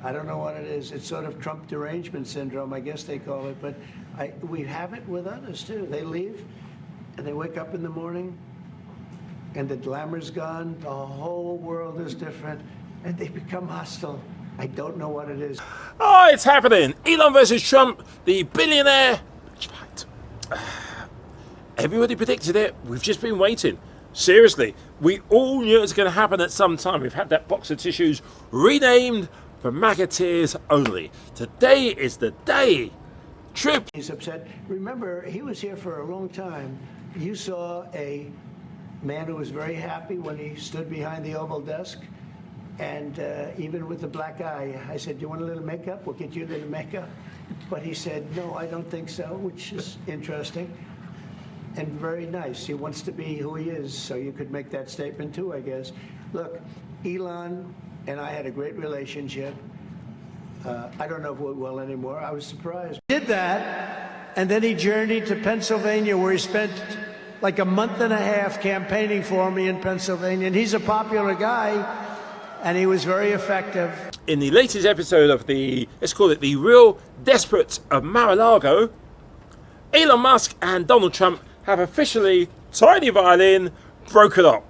I don't know what it is. It's sort of Trump derangement syndrome, I guess they call it. But we have it with others, too. They leave, and they wake up in the morning, and the glamour's gone. The whole world is different, and they become hostile. I don't know what it is. Oh, it's happening. Elon versus Trump, the billionaire. Everybody predicted it. We've just been waiting. Seriously, we all knew it was going to happen at some time. We've had that box of tissues renamed for MAGAteers only. Today is the day. Trip. He's upset. Remember, he was here for a long time. You saw a man who was very happy when he stood behind the Oval desk. And even with the black eye, I said, do you want a little makeup? We'll get you a little makeup. But he said, no, I don't think so, which is interesting and very nice. He wants to be who he is, so you could make that statement too, I guess. Look, Elon and I had a great relationship. I don't know if we will anymore. I was surprised. He did that, and then he journeyed to Pennsylvania, where he spent like a month and a half campaigning for me in Pennsylvania. And he's a popular guy. And he was very effective. In the latest episode of let's call it the Real Desperate of Mar-a-Lago, Elon Musk and Donald Trump have officially, tiny violin, broken up.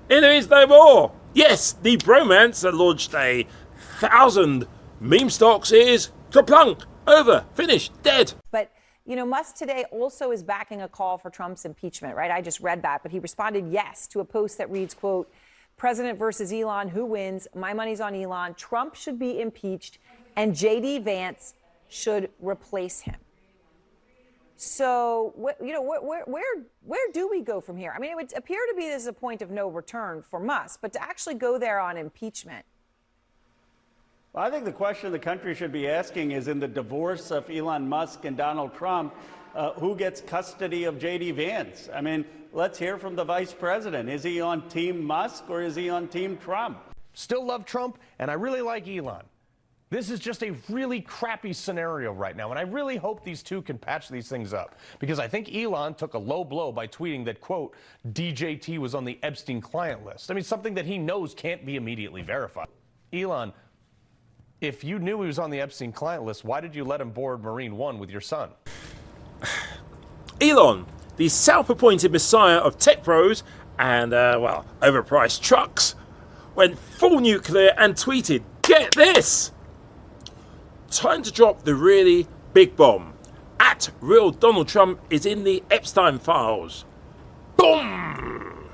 And there is no more. Yes, the bromance that launched 1,000 meme stocks is kaplunk, over, finished, dead. But, you know, Musk today also is backing a call for Trump's impeachment, right? I just read that, but he responded yes to a post that reads, quote, President versus Elon, who wins? My money's on Elon. Trump should be impeached, and J.D. Vance should replace him. So, where do we go from here? I mean, it would appear to be this is a point of no return for Musk, but to actually go there on impeachment. Well, I think the question the country should be asking is, in the divorce of Elon Musk and Donald Trump, who gets custody of J.D. Vance? I mean, let's hear from the vice president. Is he on Team Musk or is he on Team Trump? Still love Trump, and I really like Elon. This is just a really crappy scenario right now, and I really hope these two can patch these things up, because I think Elon took a low blow by tweeting that, quote, DJT was on the Epstein client list. I mean, something that he knows can't be immediately verified. Elon, if you knew he was on the Epstein client list, why did you let him board Marine One with your son? Elon, the self-appointed messiah of tech pros and, overpriced trucks, went full nuclear and tweeted, get this! Time to drop the really big bomb. At real Donald Trump is in the Epstein files. Boom!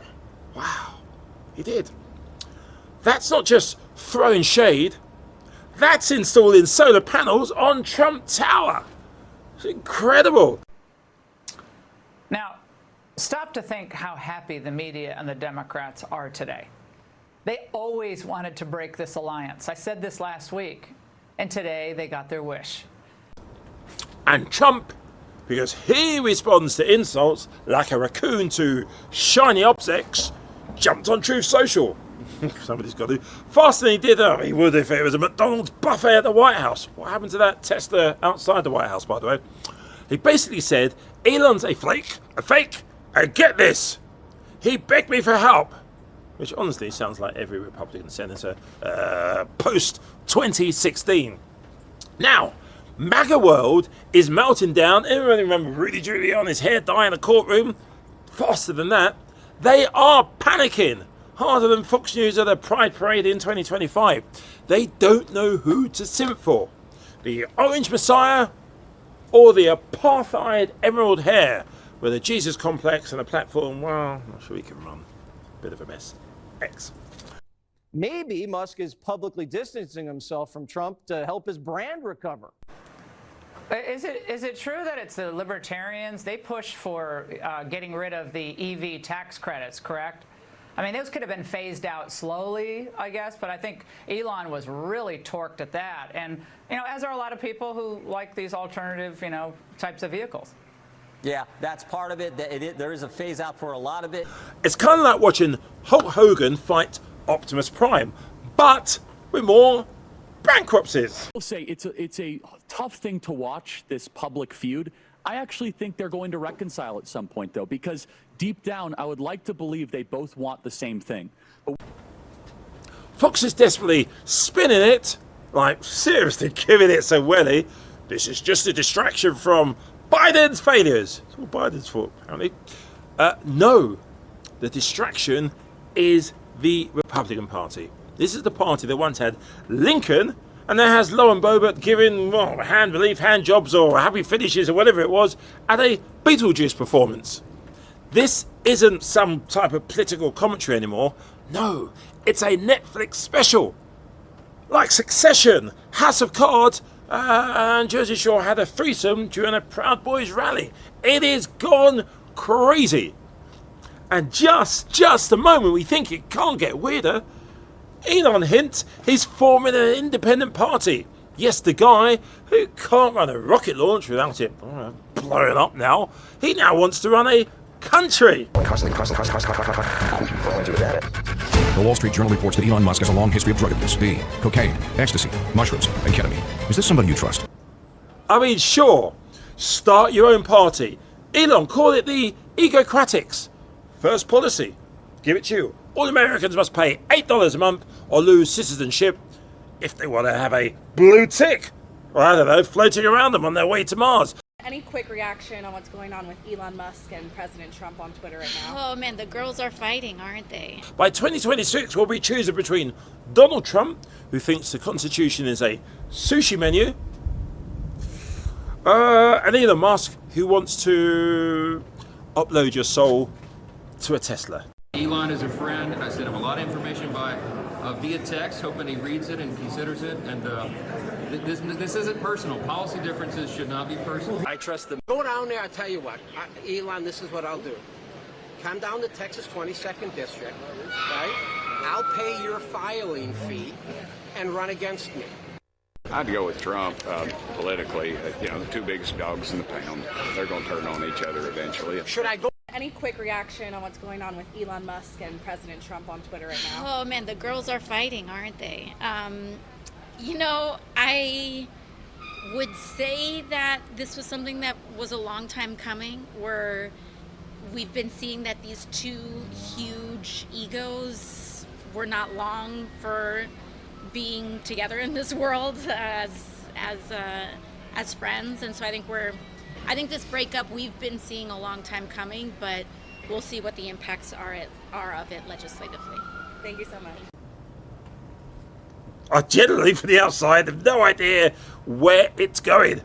Wow, he did. That's not just throwing shade. That's installing solar panels on Trump Tower. It's incredible. Now, stop to think how happy the media and the Democrats are today. They always wanted to break this alliance. I said this last week, and today they got their wish. And Trump, because he responds to insults like a raccoon to shiny objects, jumped on Truth Social. Somebody's got to. Faster than he did. Oh, he would if it was a McDonald's buffet at the White House. What happened to that Tesla outside the White House, by the way? He basically said, Elon's a fake, and get this, he begged me for help. Which honestly sounds like every Republican senator post-2016. Now, MAGA world is melting down. Everybody remember Rudy Giuliani's hair dye in a courtroom? Faster than that. They are panicking. Harder than Fox News at a Pride Parade in 2025. They don't know who to simp for. The Orange Messiah or the apartheid emerald hair with a Jesus complex and a platform, well, I'm not sure he can run. Bit of a mess. X. Maybe Musk is publicly distancing himself from Trump to help his brand recover. Is it true that it's the libertarians? They push for getting rid of the EV tax credits, correct? I mean, those could have been phased out slowly, I guess, but I think Elon was really torqued at that. And, you know, as are a lot of people who like these alternative, you know, types of vehicles. Yeah, that's part of it. There is a phase out for a lot of it. It's kind of like watching Hulk Hogan fight Optimus Prime, but with more bankruptcies. I'll say it's a tough thing to watch, this public feud. I actually think they're going to reconcile at some point, though, because deep down, I would like to believe they both want the same thing. Fox is desperately spinning it Like, seriously, giving it so welly. This is just a distraction from Biden's failures. It's all Biden's fault, apparently. No, the distraction is the Republican Party. This is the party that once had Lincoln, and now has Lo and Bobert giving hand relief, hand jobs, or happy finishes, or whatever it was, at a Beetlejuice performance. This isn't some type of political commentary anymore. No, it's a Netflix special. Like Succession, House of Cards, and Jersey Shore had a threesome during a Proud Boys rally. It is gone crazy. And just the moment we think it can't get weirder, Elon hints he's forming an independent party. Yes, the guy who can't run a rocket launch without it blowing up now, he now wants to run a country. The Wall Street Journal reports that Elon Musk has a long history of drug abuse, B, cocaine, ecstasy, mushrooms, and ketamine. Is this somebody you trust? I mean, sure, start your own party. Elon, call it the Egocratics. First policy, give it to you. All Americans must pay $8 a month or lose citizenship if they want to have a blue tick. Or I don't know, floating around them on their way to Mars. Any quick reaction on what's going on with Elon Musk and President Trump on Twitter right now? Oh man, the girls are fighting, aren't they? By 2026, we'll be choosing between Donald Trump, who thinks the Constitution is a sushi menu, and Elon Musk, who wants to upload your soul to a Tesla. Elon is a friend. I sent him a lot of information via text, hoping he reads it and considers it. And this isn't personal. Policy differences should not be personal. I trust them. Go down there. I'll tell you what, Elon. This is what I'll do. Come down to Texas 22nd District, right? I'll pay your filing fee and run against me. I'd go with Trump politically. The two biggest dogs in the pound. They're going to turn on each other eventually. Should I go? Any quick reaction on what's going on with Elon Musk and President Trump on Twitter right now? Oh man, the girls are fighting, aren't they? I would say that this was something that was a long time coming, where we've been seeing that these two huge egos were not long for being together in this world as friends, and so I think this breakup we've been seeing a long time coming, but we'll see what the impacts are of it legislatively. Thank you so much. I generally, from the outside, have no idea where it's going.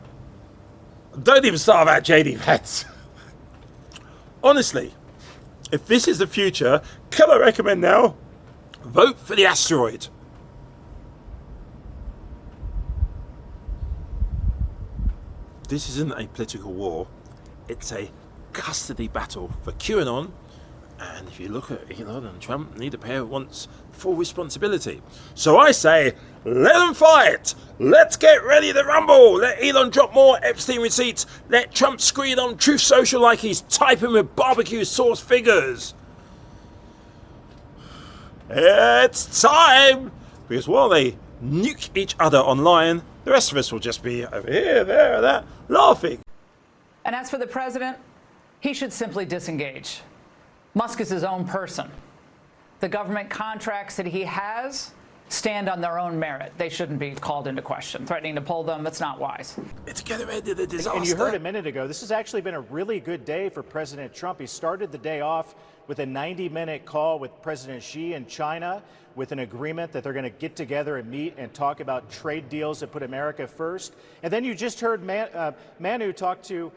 Don't even start about JD Vance. Honestly, if this is the future, can I recommend now? Vote for the asteroid. This isn't a political war. It's a custody battle for QAnon. And if you look at Elon and Trump, neither pair wants full responsibility. So I say, let them fight. Let's get ready to rumble. Let Elon drop more Epstein receipts. Let Trump screen on Truth Social like he's typing with barbecue sauce fingers. It's time. Because while they nuke each other online, the rest of us will just be over here, there, that, laughing. And as for the president, he should simply disengage. Musk is his own person. The government contracts that he has stand on their own merit. They shouldn't be called into question. Threatening to pull them, that's not wise. It's getting ready to the disaster. And you heard a minute ago, this has actually been a really good day for President Trump. He started the day off with a 90-minute call with President Xi in China, with an agreement that they're going to get together and meet and talk about trade deals that put America first. And then you just heard Manu talk to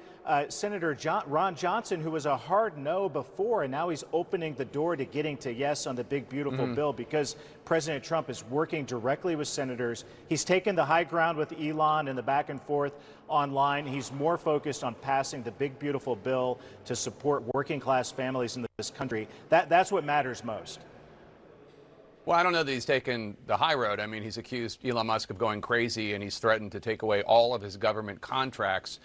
Senator Ron Johnson, who was a hard no before, and now he's opening the door to getting to yes on the big, beautiful bill, because President Trump is working directly with senators. He's taken the high ground with Elon and the back and forth online. He's more focused on passing the big, beautiful bill to support working class families in this country. That's what matters most. Well, I don't know that he's taken the high road. I mean, he's accused Elon Musk of going crazy, and he's threatened to take away all of his government contracts,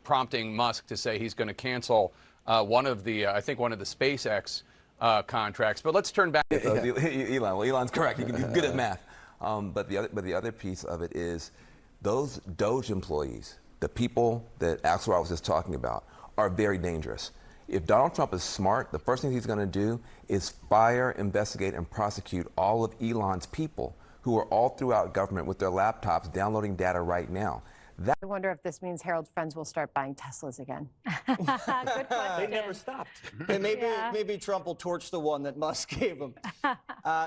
prompting Musk to say he's going to cancel one of the SpaceX contracts. But let's turn back. Elon's correct. He's good at math. But the other piece of it is those Doge employees, the people that Axelrod was just talking about, are very dangerous. If Donald Trump is smart, the first thing he's going to do is fire, investigate, and prosecute all of Elon's people who are all throughout government with their laptops downloading data right now. I wonder if this means Harold's friends will start buying Teslas again. Good question. They never stopped. And maybe Trump will torch the one that Musk gave him.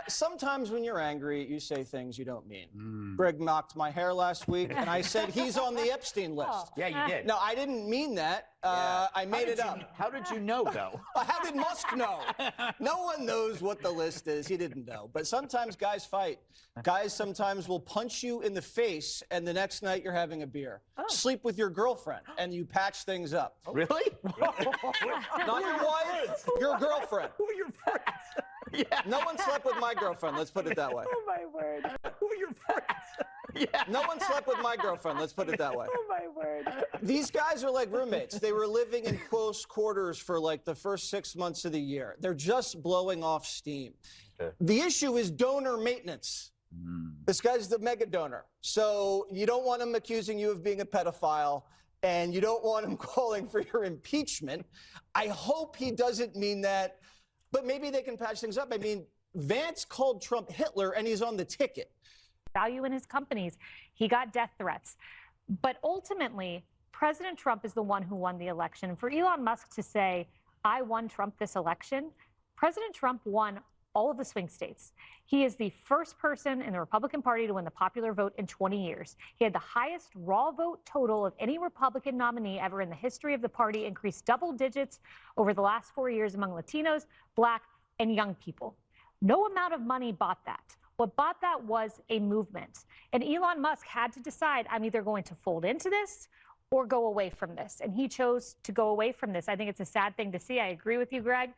Sometimes when you're angry, you say things you don't mean. Greg knocked my hair last week, and I said he's on the Epstein list. Yeah, you did. No, I didn't mean that. I made it up. How did you know, though? How did Musk know? No one knows what the list is. He didn't know. But sometimes guys fight. Guys sometimes will punch you in the face, and the next night you're having a beer. Sleep with your girlfriend, and you patch things up. Really? Not your wife, your girlfriend. Who are your friends? Yeah. No one slept with my girlfriend, let's put it that way. Oh, my word. Who are your friends? Yeah. No one slept with my girlfriend, let's put it that way. Oh, my word. These guys are like roommates. They were living in close quarters for like the first 6 months of the year. They're just blowing off steam. The issue is donor maintenance. This guy's the mega donor. So you don't want him accusing you of being a pedophile, and you don't want him calling for your impeachment. I hope he doesn't mean that, but maybe they can patch things up. I mean, Vance called Trump Hitler, and he's on the ticket. Value in his companies. He got death threats. But ultimately, President Trump is the one who won the election. For Elon Musk to say, I won Trump this election, President Trump won all of the swing states. He is the first person in the Republican Party to win the popular vote in 20 years. He had the highest raw vote total of any Republican nominee ever in the history of the party, increased double digits over the last 4 years among Latinos, Black, and young people. No amount of money bought that. What bought that was a movement. And Elon Musk had to decide, I'm either going to fold into this or go away from this. And he chose to go away from this. I think it's a sad thing to see. I agree with you, Greg.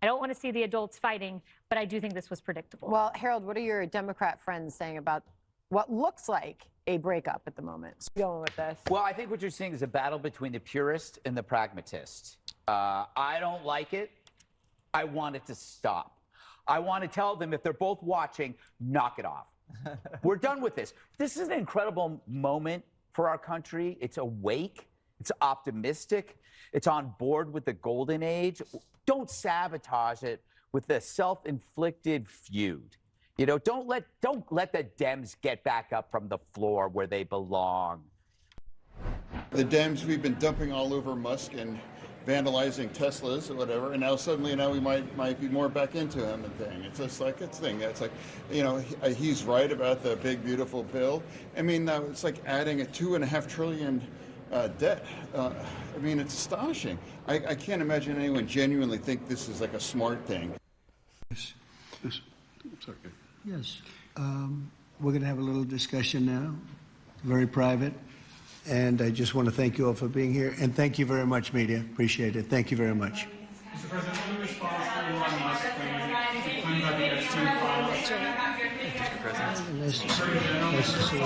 I don't want to see the adults fighting, but I do think this was predictable. Well, Harold, what are your Democrat friends saying about what looks like a breakup at the moment? Going with this. Well, I think what you're seeing is a battle between the purist and the pragmatist. I don't like it. I want it to stop. I want to tell them, if they're both watching, knock it off. We're done with this. This is an incredible moment for our country. It's awake. It's optimistic. It's on board with the golden age. Don't sabotage it with a self-inflicted feud. You know, don't let the Dems get back up from the floor where they belong. The Dems, we've been dumping all over Musk and vandalizing Teslas or whatever, and now suddenly we might be more back into him and thing. It's just like it's thing. It's like, you know, he's right about the big beautiful bill. I mean, it's like adding a $2.5 trillion debt. I mean, it's astonishing. I can't imagine anyone genuinely think this is like a smart thing. Yes. It's okay. Yes. We're going to have a little discussion now, very private. And I just want to thank you all for being here. And thank you very much, media. Appreciate it. Thank you very much. Mr. President, any response to Elon Musk claiming about the Epstein files? Mr. President. Nice to see you. Nice to see you.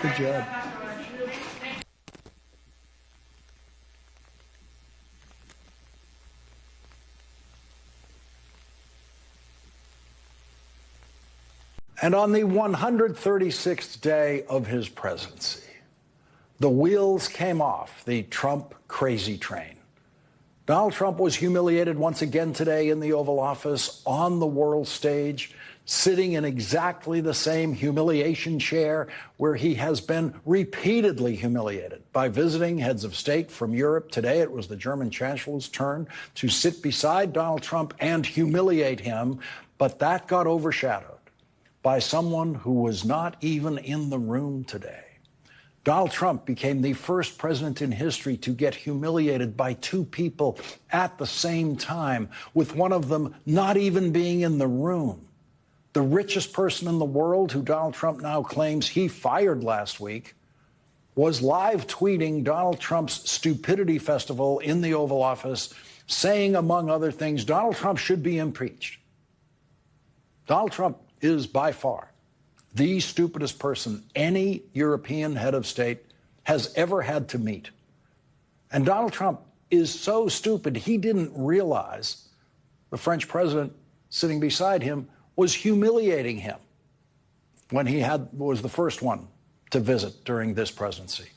Good job. And on the 136th day of his presidency, the wheels came off the Trump crazy train. Donald Trump was humiliated once again today in the Oval Office, on the world stage, sitting in exactly the same humiliation chair where he has been repeatedly humiliated by visiting heads of state from Europe. Today, it was the German chancellor's turn to sit beside Donald Trump and humiliate him, but that got overshadowed by someone who was not even in the room today. Donald Trump became the first president in history to get humiliated by two people at the same time, with one of them not even being in the room. The richest person in the world, who Donald Trump now claims he fired last week, was live tweeting Donald Trump's stupidity festival in the Oval Office, saying, among other things, Donald Trump should be impeached. Donald Trump is by far the stupidest person any European head of state has ever had to meet. And Donald Trump is so stupid, he didn't realize the French president sitting beside him was humiliating him when he was the first one to visit during this presidency.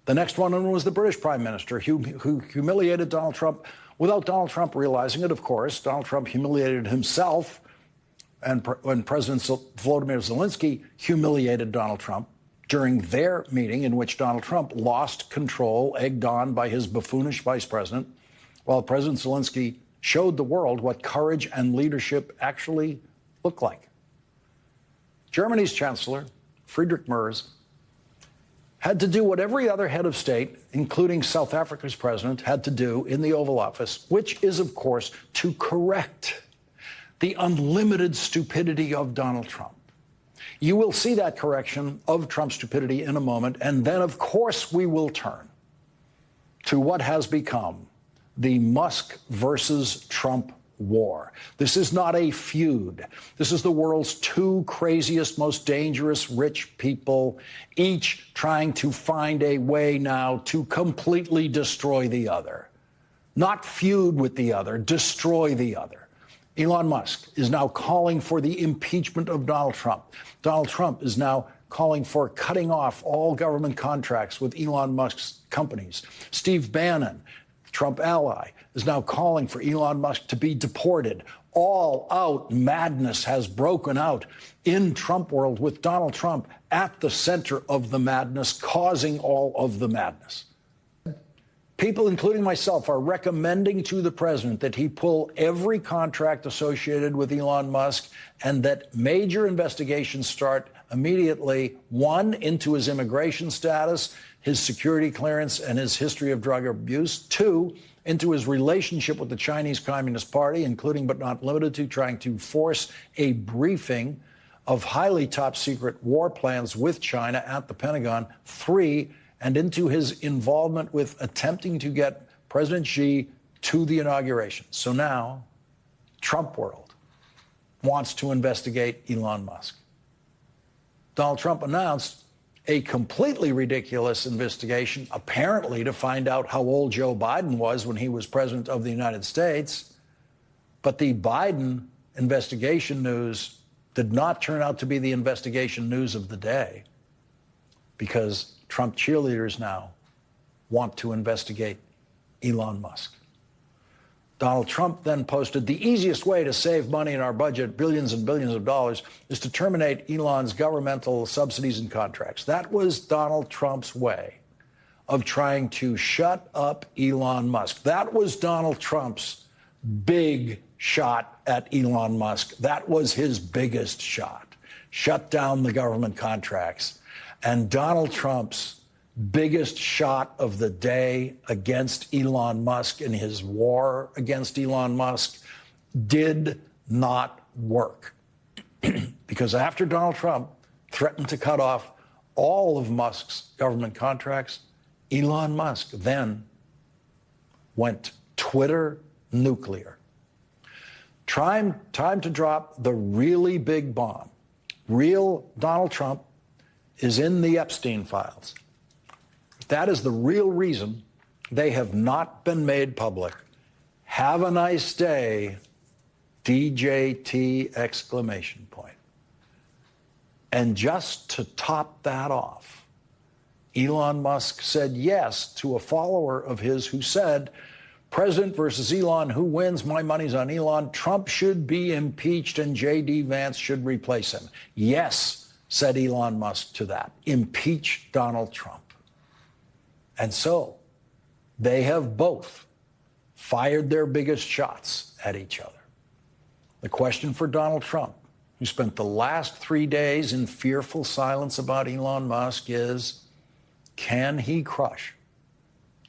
The next one was the British prime minister who humiliated Donald Trump without Donald Trump realizing it, of course. Donald Trump humiliated himself and when President Volodymyr Zelensky humiliated Donald Trump during their meeting in which Donald Trump lost control, egged on by his buffoonish vice president, while President Zelensky showed the world what courage and leadership actually look like. Germany's Chancellor, Friedrich Merz, had to do what every other head of state, including South Africa's president, had to do in the Oval Office, which is, of course, to correct the unlimited stupidity of Donald Trump. You will see that correction of Trump's stupidity in a moment, and then, of course, we will turn to what has become the Musk versus Trump war. This is not a feud. This is the world's two craziest, most dangerous rich people, each trying to find a way now to completely destroy the other. Not feud with the other, destroy the other. Elon Musk is now calling for the impeachment of Donald Trump. Donald Trump is now calling for cutting off all government contracts with Elon Musk's companies. Steve Bannon, Trump ally, is now calling for Elon Musk to be deported. All out madness has broken out in Trump world with Donald Trump at the center of the madness, causing all of the madness. People, including myself, are recommending to the president that he pull every contract associated with Elon Musk and that major investigations start immediately, one, into his immigration status, his security clearance, and his history of drug abuse, two, into his relationship with the Chinese Communist Party, including but not limited to trying to force a briefing of highly top secret war plans with China at the Pentagon, three, and into his involvement with attempting to get President Xi to the inauguration. So now, Trump world wants to investigate Elon Musk. Donald Trump announced a completely ridiculous investigation, apparently to find out how old Joe Biden was when he was president of the United States. But the Biden investigation news did not turn out to be the investigation news of the day, because Trump cheerleaders now want to investigate Elon Musk. Donald Trump then posted, the easiest way to save money in our budget, billions and billions of dollars, is to terminate Elon's governmental subsidies and contracts. That was Donald Trump's way of trying to shut up Elon Musk. That was Donald Trump's big shot at Elon Musk. That was his biggest shot. Shut down the government contracts. And Donald Trump's biggest shot of the day against Elon Musk in his war against Elon Musk did not work. Because after Donald Trump threatened to cut off all of Musk's government contracts, Elon Musk then went Twitter nuclear. Time to drop the really big bomb. Real Donald Trump is in the Epstein files. That is the real reason they have not been made public. Have a nice day, DJT exclamation point. And just to top that off, Elon Musk said yes to a follower of his who said, President versus Elon, who wins? My money's on Elon. Trump should be impeached and J.D. Vance should replace him. Yes, said Elon Musk to that. Impeach Donald Trump. And so they have both fired their biggest shots at each other. The question for Donald Trump, who spent the last 3 days in fearful silence about Elon Musk, is, can he crush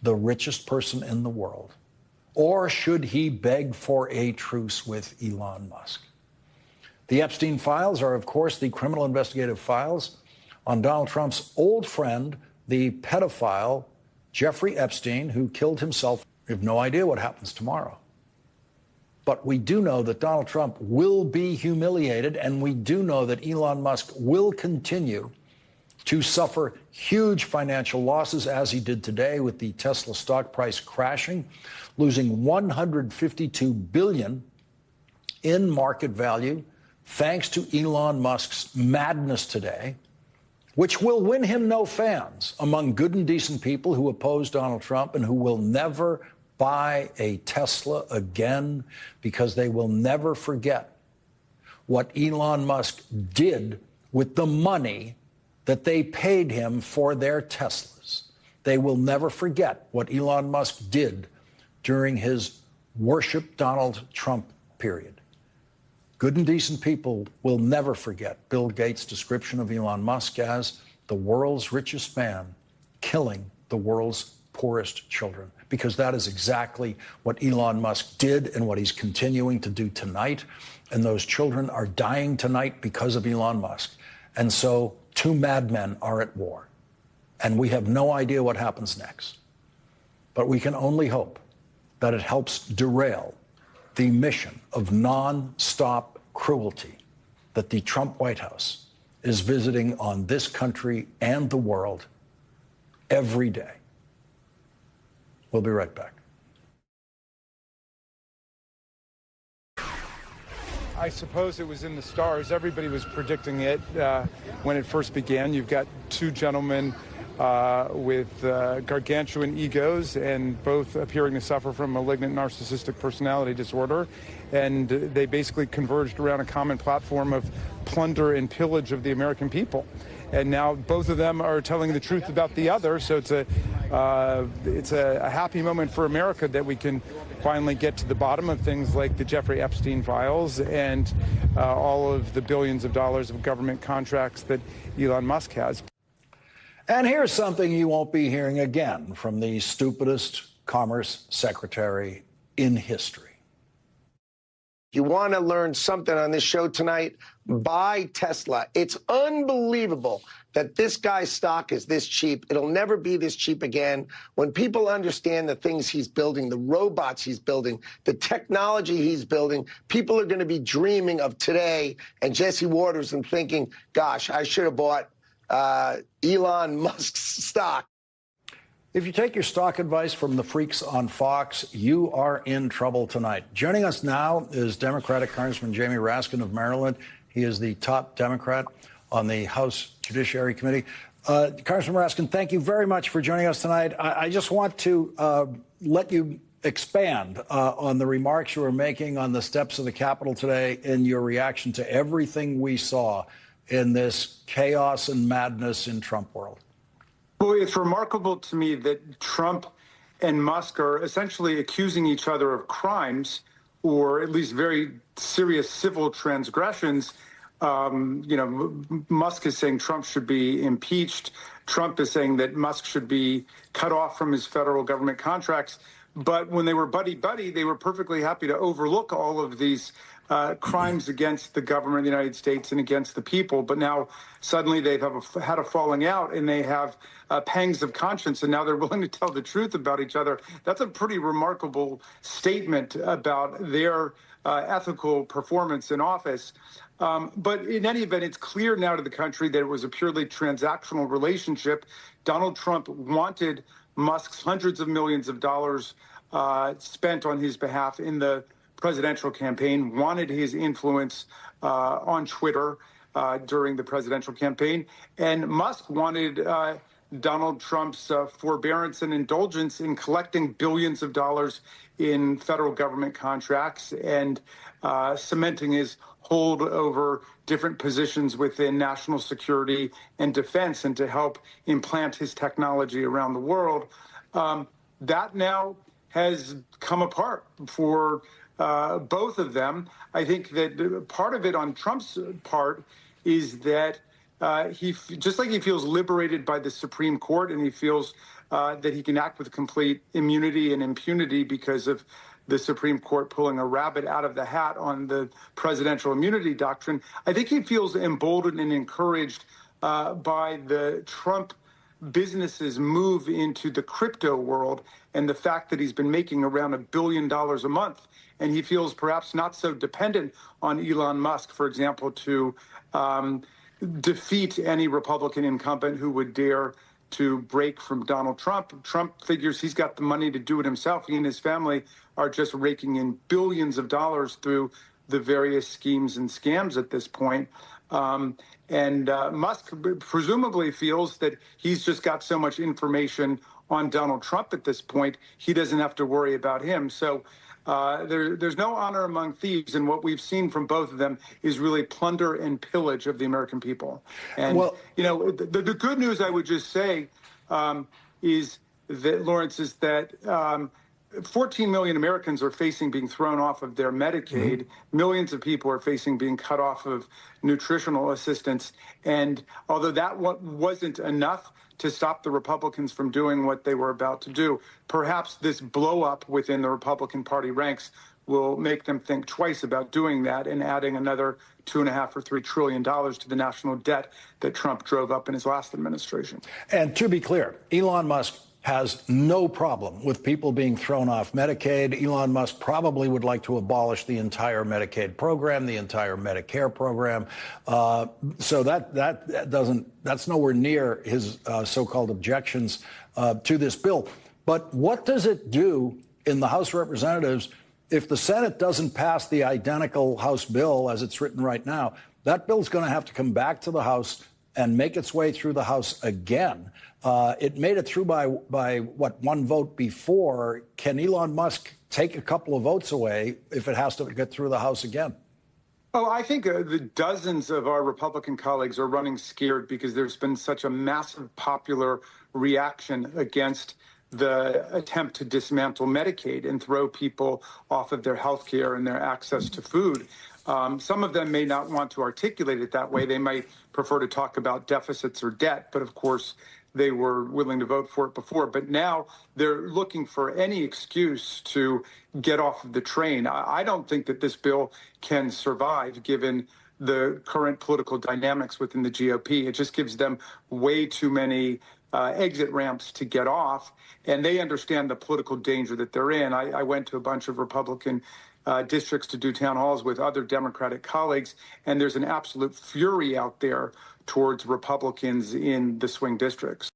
the richest person in the world? Or should he beg for a truce with Elon Musk? The Epstein files are, of course, the criminal investigative files on Donald Trump's old friend, the pedophile Jeffrey Epstein, who killed himself. We have no idea what happens tomorrow. But we do know that Donald Trump will be humiliated, and we do know that Elon Musk will continue to suffer huge financial losses, as he did today with the Tesla stock price crashing, losing $152 billion in market value, thanks to Elon Musk's madness today, which will win him no fans among good and decent people who oppose Donald Trump and who will never buy a Tesla again, because they will never forget what Elon Musk did with the money that they paid him for their Teslas. They will never forget what Elon Musk did during his worship Donald Trump period. Good and decent people will never forget Bill Gates' description of Elon Musk as the world's richest man killing the world's poorest children, because that is exactly what Elon Musk did and what he's continuing to do tonight. And those children are dying tonight because of Elon Musk. And so two madmen are at war. And we have no idea what happens next. But we can only hope that it helps derail the mission of non-stop cruelty that the Trump White House is visiting on this country and the world every day. We'll be right back. I suppose it was in the stars. Everybody was predicting it when it first began. You've got two gentlemen with gargantuan egos and both appearing to suffer from malignant narcissistic personality disorder. And they basically converged around a common platform of plunder and pillage of the American people. And now both of them are telling the truth about the other. So it's a happy moment for America that we can finally get to the bottom of things like the Jeffrey Epstein files and all of the billions of dollars of government contracts that Elon Musk has. And here's something you won't be hearing again from the stupidest commerce secretary in history. You want to learn something on this show tonight? Buy Tesla. It's unbelievable that this guy's stock is this cheap. It'll never be this cheap again. When people understand the things he's building, the robots he's building, the technology he's building, people are going to be dreaming of today and Jesse Waters and thinking, gosh, I should have bought Elon Musk's stock. If you take your stock advice from the freaks on Fox, you are in trouble tonight. Joining us now is Democratic Congressman Jamie Raskin of Maryland. He is the top Democrat on the House Judiciary Committee. Congressman Raskin, thank you very much for joining us tonight. I just want to let you expand on the remarks you were making on the steps of the Capitol today in your reaction to everything we saw in this chaos and madness in Trump world. Well, it's remarkable to me that Trump and Musk are essentially accusing each other of crimes, or at least very serious civil transgressions. Musk is saying Trump should be impeached. Trump is saying that Musk should be cut off from his federal government contracts. But when they were buddy-buddy, they were perfectly happy to overlook all of these crimes against the government of the United States and against the people. But now suddenly they've had a falling out and they have pangs of conscience, and now they're willing to tell the truth about each other. That's a pretty remarkable statement about their ethical performance in office. But in any event, it's clear now to the country that it was a purely transactional relationship. Donald Trump wanted Musk's hundreds of millions of dollars spent on his behalf in the presidential campaign, wanted his influence on Twitter during the presidential campaign. And Musk wanted Donald Trump's forbearance and indulgence in collecting billions of dollars in federal government contracts and cementing his hold over different positions within national security and defense, and to help implant his technology around the world. That now has come apart for both of them. I think that part of it on Trump's part is that he feels liberated by the Supreme Court, and he feels that he can act with complete immunity and impunity because of the Supreme Court pulling a rabbit out of the hat on the presidential immunity doctrine. I think he feels emboldened and encouraged by the Trump businesses move into the crypto world and the fact that he's been making around $1 billion a month. And he feels perhaps not so dependent on Elon Musk, for example, to defeat any Republican incumbent who would dare to break from Donald Trump. Trump figures he's got the money to do it himself. He and his family are just raking in billions of dollars through the various schemes and scams at this point. And Musk presumably feels that he's just got so much information on Donald Trump at this point, he doesn't have to worry about him. So There's no honor among thieves, and what we've seen from both of them is really plunder and pillage of the American people. And the good news, I would just say, is that, Lawrence, is that 14 million Americans are facing being thrown off of their Medicaid. Millions of people are facing being cut off of nutritional assistance. And although that wasn't enough to stop the Republicans from doing what they were about to do, perhaps this blow up within the Republican Party ranks will make them think twice about doing that and adding another $2.5 or $3 trillion to the national debt that Trump drove up in his last administration. And to be clear, Elon Musk has no problem with people being thrown off Medicaid. Elon Musk probably would like to abolish the entire Medicaid program, the entire Medicare program. So that's nowhere near his so-called objections to this bill. But what does it do in the House of Representatives if the Senate doesn't pass the identical House bill as it's written right now? That bill's going to have to come back to the House and make its way through the House again. It made it through by what, one vote before. Can Elon Musk take a couple of votes away if it has to get through the House again? Oh, I think the dozens of our Republican colleagues are running scared because there's been such a massive popular reaction against the attempt to dismantle Medicaid and throw people off of their health care and their access to food. Some of them may not want to articulate it that way. They might prefer to talk about deficits or debt, but of course, they were willing to vote for it before. But now they're looking for any excuse to get off of the train. I don't think that this bill can survive given the current political dynamics within the GOP. It just gives them way too many exit ramps to get off, and they understand the political danger that they're in. I went to a bunch of Republican districts to do town halls with other Democratic colleagues, and there's an absolute fury out there towards Republicans in the swing districts.